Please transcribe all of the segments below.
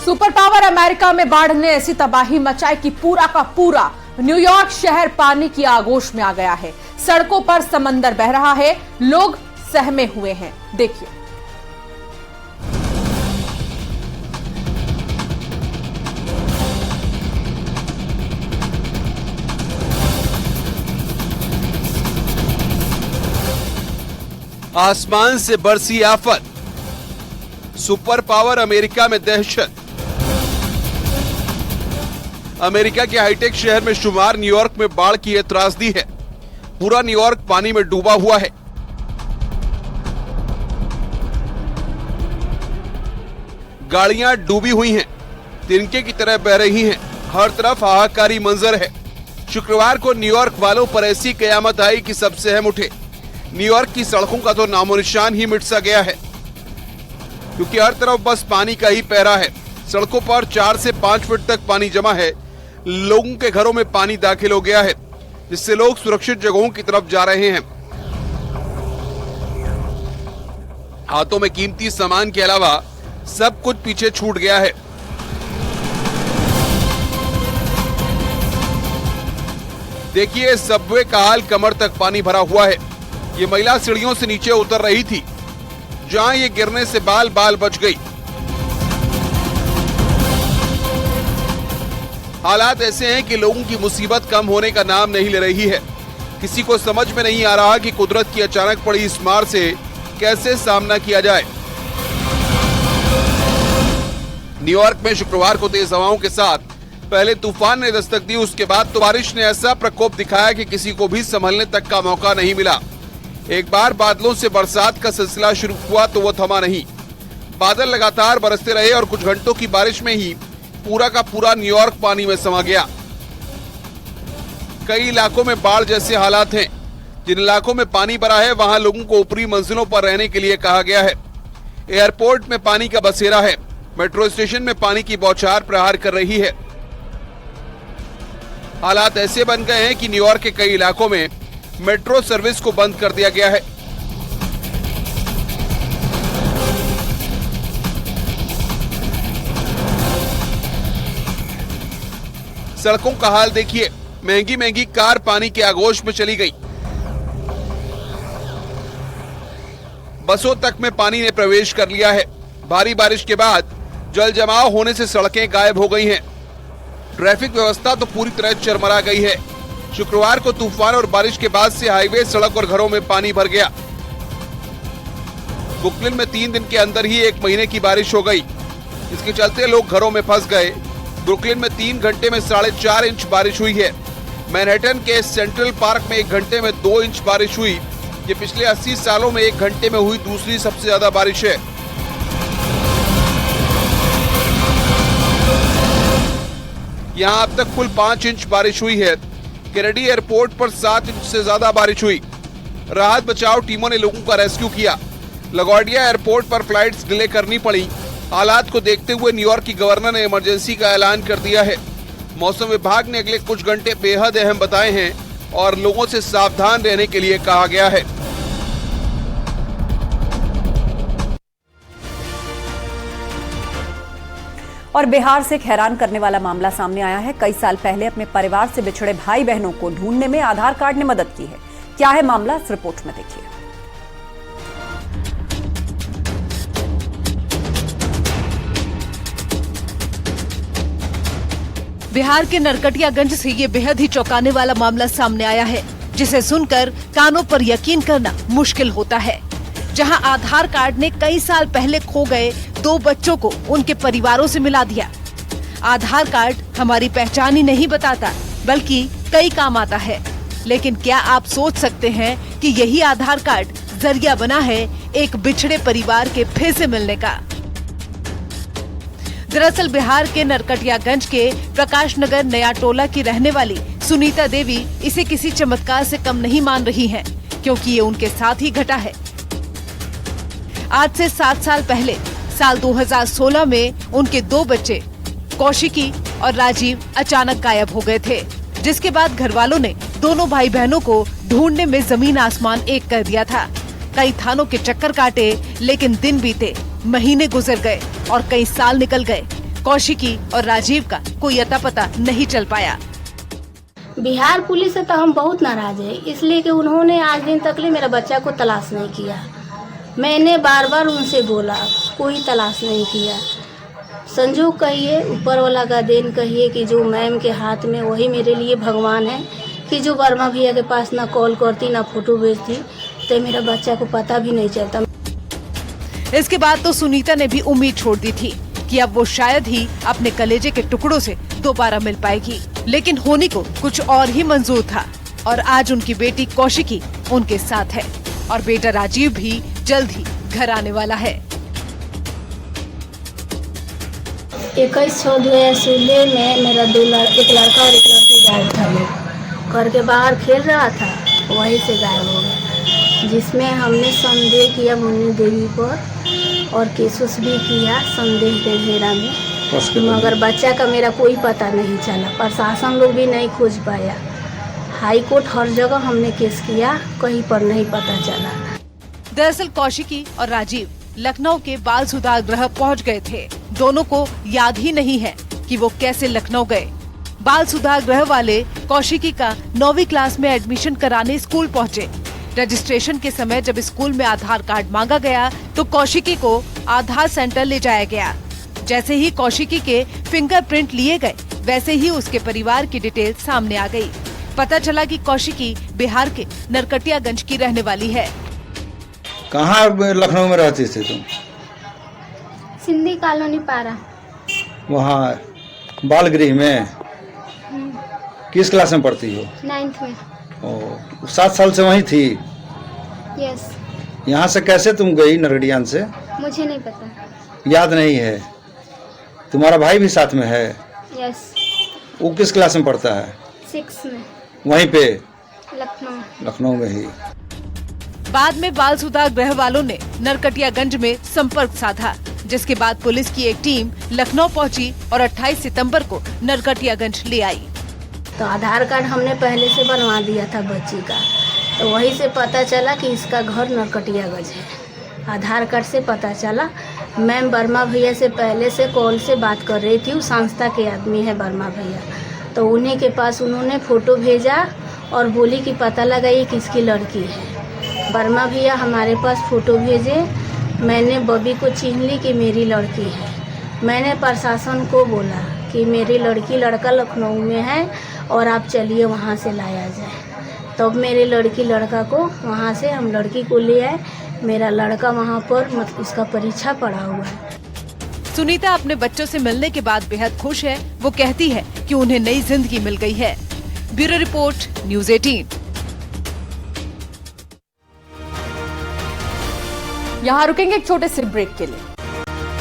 Super power America में बाढ़ ने ऐसी तबाही मचाई कि पूरा का पूरा न्यूयॉर्क शहर पानी की आगोश में आ गया है। सड़कों पर समंदर बह रहा है, लोग सहमे हुए हैं। देखिए। आसमान से बरसी आफत, सुपर पावर अमेरिका में दहशत। अमेरिका के हाईटेक शहर में शुमार न्यूयॉर्क में बाढ़ की त्रासदी है। पूरा न्यूयॉर्क पानी में डूबा हुआ है। गाड़ियां डूबी हुई हैं, तिनके की तरह बह रही हैं। हर तरफ हाहाकारी मंजर है। शुक्रवार को न्यूयॉर्क वालों पर ऐसी कयामत आई कि सब सहम उठे। न्यूयॉर्क की सड़कों का तो नामो निशान ही मिट सा गया है, क्योंकि हर तरफ बस पानी का ही पहरा है। सड़कों पर 4 से 5 फीट तक पानी जमा है। लोगों के घरों में पानी दाखिल हो गया है, जिससे लोग सुरक्षित जगहों की तरफ जा रहे हैं। हाथों में कीमती सामान के अलावा सब कुछ पीछे छूट गया है। देखिए, सबवे का हाल, कमर तक पानी भरा हुआ है। ये महिला सीढ़ियों से नीचे उतर रही थी, जहां ये गिरने से बाल बाल बच गई। हालात ऐसे हैं कि लोगों की मुसीबत कम होने का नाम नहीं ले रही है। किसी को समझ में नहीं आ रहा कि कुदरत की अचानक पड़ी इस मार से कैसे सामना किया जाए। न्यूयॉर्क में शुक्रवार को तेज हवाओं के साथ पहले तूफान ने दस्तक दी, उसके बाद तो बारिश ने ऐसा प्रकोप दिखाया कि किसी को भी संभलने तक का मौका नहीं मिला। एक बार बादलों से बरसात का सिलसिला शुरू हुआ तो वो थमा नहीं। बादल लगातार बरसते रहे और कुछ घंटों की बारिश में ही पूरा का पूरा न्यूयॉर्क पानी में समा गया। कई इलाकों में बाढ़ जैसे हालात हैं। जिन इलाकों में पानी भरा है, वहां लोगों को ऊपरी मंजिलों पर रहने के लिए कहा गया है। एयरपोर्ट में पानी का बसेरा है। मेट्रो स्टेशन में पानी की बौछार प्रहार कर रही है। हालात ऐसे बन गए हैं कि न्यूयॉर्क के कई इलाकों में मेट्रो सर्विस को बंद कर दिया गया है। सड़कों का हाल देखिए। महंगी महंगी कार पानी के आगोश में चली गई। बसों तक में पानी ने प्रवेश कर लिया है। भारी बारिश के बाद जल जमाव होने से सड़कें गायब हो गई हैं। ट्रैफिक व्यवस्था तो पूरी तरह चरमरा गई है। शुक्रवार को तूफान और बारिश के बाद से हाईवे, सड़क और घरों में पानी भर गया। ब्रुकलिन में 3 दिन के अंदर ही 1 महीने की बारिश हो गई। इसके चलते लोग घरों में फंस गए। ब्रुकलिन में 3 घंटे में 4.5 इंच बारिश हुई है। मैनहट्टन के सेंट्रल पार्क में 1 घंटे में 2 इंच बारिश हुई। ये पिछले 80 सालों में 1 घंटे में हुई दूसरी सबसे ज्यादा बारिश है। यहाँ अब तक कुल 5 इंच बारिश हुई है। केनेडी एयरपोर्ट पर 7 इंच से ज्यादा बारिश हुई। राहत बचाव टीमों ने लोगों का रेस्क्यू किया। लगोर्डिया एयरपोर्ट पर फ्लाइट्स डिले करनी पड़ी। हालात को देखते हुए न्यूयॉर्क की गवर्नर ने इमरजेंसी का ऐलान कर दिया है। मौसम विभाग ने अगले कुछ घंटे बेहद अहम बताए हैं और लोगों से सावधान रहने के लिए कहा गया है। और बिहार से एक हैरान करने वाला मामला सामने आया है। कई साल पहले अपने परिवार से बिछड़े भाई बहनों को ढूंढने में आधार कार्ड ने मदद की है। क्या है मामला, इस रिपोर्ट में देखिए। बिहार के नरकटियागंज से ये बेहद ही चौंकाने वाला मामला सामने आया है, जिसे सुनकर कानों पर यकीन करना मुश्किल होता है। जहां आधार कार्ड ने कई साल पहले खो गए 2 बच्चों को उनके परिवारों से मिला दिया। आधार कार्ड हमारी पहचान ही नहीं बताता, बल्कि कई काम आता है। लेकिन क्या आप सोच सकते हैं कि यही आधार कार्ड जरिया बना है एक बिछड़े परिवार के फिर से मिलने का। दरअसल बिहार के नरकटियागंज के प्रकाश नगर नया टोला की रहने वाली सुनीता देवी इसे किसी चमत्कार से कम नहीं मान रही हैं, क्योंकि ये उनके साथ ही घटा है। आज से 7 साल पहले साल 2016 में उनके 2 बच्चे कौशिकी और राजीव अचानक गायब हो गए थे, जिसके बाद घर वालों ने दोनों भाई बहनों को ढूंढने में जमीन आसमान एक कर दिया था। कई थानों के चक्कर काटे, लेकिन दिन बीते, महीने गुजर गए और कई साल निकल गए। कौशिकी और राजीव का कोई अता पता नहीं चल पाया। बिहार पुलिस से तो हम बहुत नाराज है, इसलिए कि उन्होंने आज दिन तक ले मेरा बच्चा को तलाश नहीं किया। मैंने बार बार उनसे बोला, कोई तलाश नहीं किया। संजोग कहिए, ऊपर वाला का देन कहिए कि जो मैम के हाथ में वही मेरे लिए भगवान है कि जो वर्मा भैया के पास ना कॉल करती ना फोटो भेजती तो मेरा बच्चा को पता भी नहीं चलता। इसके बाद तो सुनीता ने भी उम्मीद छोड़ दी थी कि अब वो शायद ही अपने कलेजे के टुकड़ों से दोबारा मिल पाएगी, लेकिन होने को कुछ और ही मंजूर था और आज उनकी बेटी कौशिकी उनके साथ है और बेटा राजीव भी जल्द ही घर आने वाला है। 21/6/2016 में मेरा एक लड़का और एक लड़की गायब था। लोग घर के बाहर खेल रहा था, वहीं से गायब हो गया, जिसमें हमने संदेह किया मुन्नी देवी पर और केसेस भी किया संदेह के घेरा में, मगर बच्चा का मेरा कोई पता नहीं चला। प्रशासन लोग भी नहीं खोज पाया। हाई कोर्ट हर जगह हमने केस किया, कहीं पर नहीं पता चला। दरअसल कौशिकी और राजीव लखनऊ के बाल सुधार गृह पहुंच गए थे। दोनों को याद ही नहीं है कि वो कैसे लखनऊ गए। बाल सुधार गृह वाले कौशिकी का 9वीं क्लास में एडमिशन कराने स्कूल पहुंचे। रजिस्ट्रेशन के समय जब स्कूल में आधार कार्ड मांगा गया तो कौशिकी को आधार सेंटर ले जाया गया। जैसे ही कौशिकी के फिंगरप्रिंट लिए गए, वैसे ही उसके परिवार की डिटेल सामने आ गई। पता चला कि कौशिकी बिहार के नरकटियागंज की रहने वाली है। कहाँ लखनऊ में रहती थी तुम? सिंधी कॉलोनी पारा। वहाँ बाल गृह में? किस क्लास में पढ़ती हो? 9th में। ओ, 7 साल से वहीं थी? यस। यहाँ से कैसे तुम गई नरकटियागंज से? मुझे नहीं पता। याद नहीं है? तुम्हारा भाई भी साथ में है? यस। वो किस क्लास में पढ़ता है? 6 में। वहीं पे लखनऊ में ही। बाद में बाल सुधार गृह वालों ने नरकटियागंज में संपर्क साधा, जिसके बाद पुलिस की एक टीम लखनऊ पहुंची और 28 सितंबर को नरकटियागंज ले आई। तो आधार कार्ड हमने पहले से बनवा दिया था बच्ची का, तो वहीं से पता चला कि इसका घर नरकटियागंज है। आधार कार्ड से पता चला। मैम वर्मा भैया से पहले से कॉल से बात कर रही थी, वो संस्था के आदमी है वर्मा भैया, तो उन्हीं के पास उन्होंने फ़ोटो भेजा और बोली कि पता लगा ये किसकी लड़की है। वर्मा भैया हमारे पास फ़ोटो भेजे। मैंने बॉबी को चिन्ह ली कि मेरी लड़की है। मैंने प्रशासन को बोला कि मेरी लड़की लड़का लखनऊ में है और आप चलिए वहाँ से लाया जाए। तब मेरे लड़की लड़का को वहाँ से हम लड़की को ले आए। मेरा लड़का वहाँ पर उसका परीक्षा पड़ा हुआ है। सुनीता अपने बच्चों से मिलने के बाद बेहद खुश है। वो कहती है कि उन्हें नई जिंदगी मिल गई है। Bureau report, news 18। यहाँ रुकेंगे एक छोटे से ब्रेक के लिए।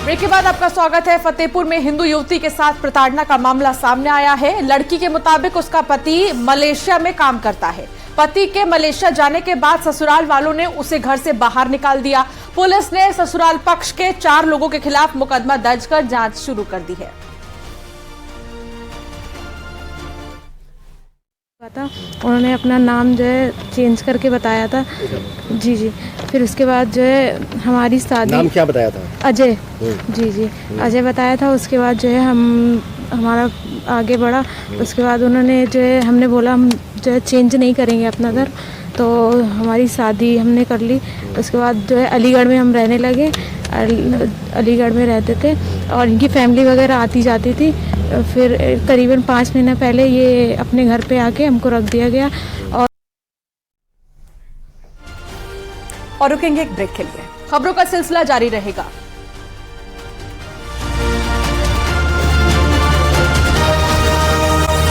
ब्रेक के बाद आपका स्वागत है। फतेहपुर में हिंदू युवती के साथ प्रताड़ना का मामला सामने आया है। लड़की के मुताबिक उसका पति मलेशिया में काम करता है। पति के मलेशिया जाने के बाद ससुराल वालों ने उसे घर से बाहर निकाल दिया। पुलिस ने ससुराल पक्ष के 4 लोगों के खिलाफ मुकदमा दर्ज कर जांच शुरू कर दी है। उन्होंने अपना नाम जो है चेंज करके बताया था। जी। फिर उसके बाद जो है हमारी शादी। नाम क्या बताया था? अजय। जी। अजय बताया था। उसके बाद जो है हमारा आगे बढ़ा। उसके बाद उन्होंने जो है हमने बोला हम जो है चेंज नहीं करेंगे अपना घर, तो हमारी शादी हमने कर ली। उसके बाद जो है अलीगढ़ में हम रहने लगे। अलीगढ़ में रहते थे और इनकी फैमिली वगैरह आती जाती थी। फिर करीबन 5 महीने पहले ये अपने घर पे आके हमको रख दिया गया। और रुकेंगे एक ब्रेक के लिए। खबरों का सिलसिला जारी रहेगा।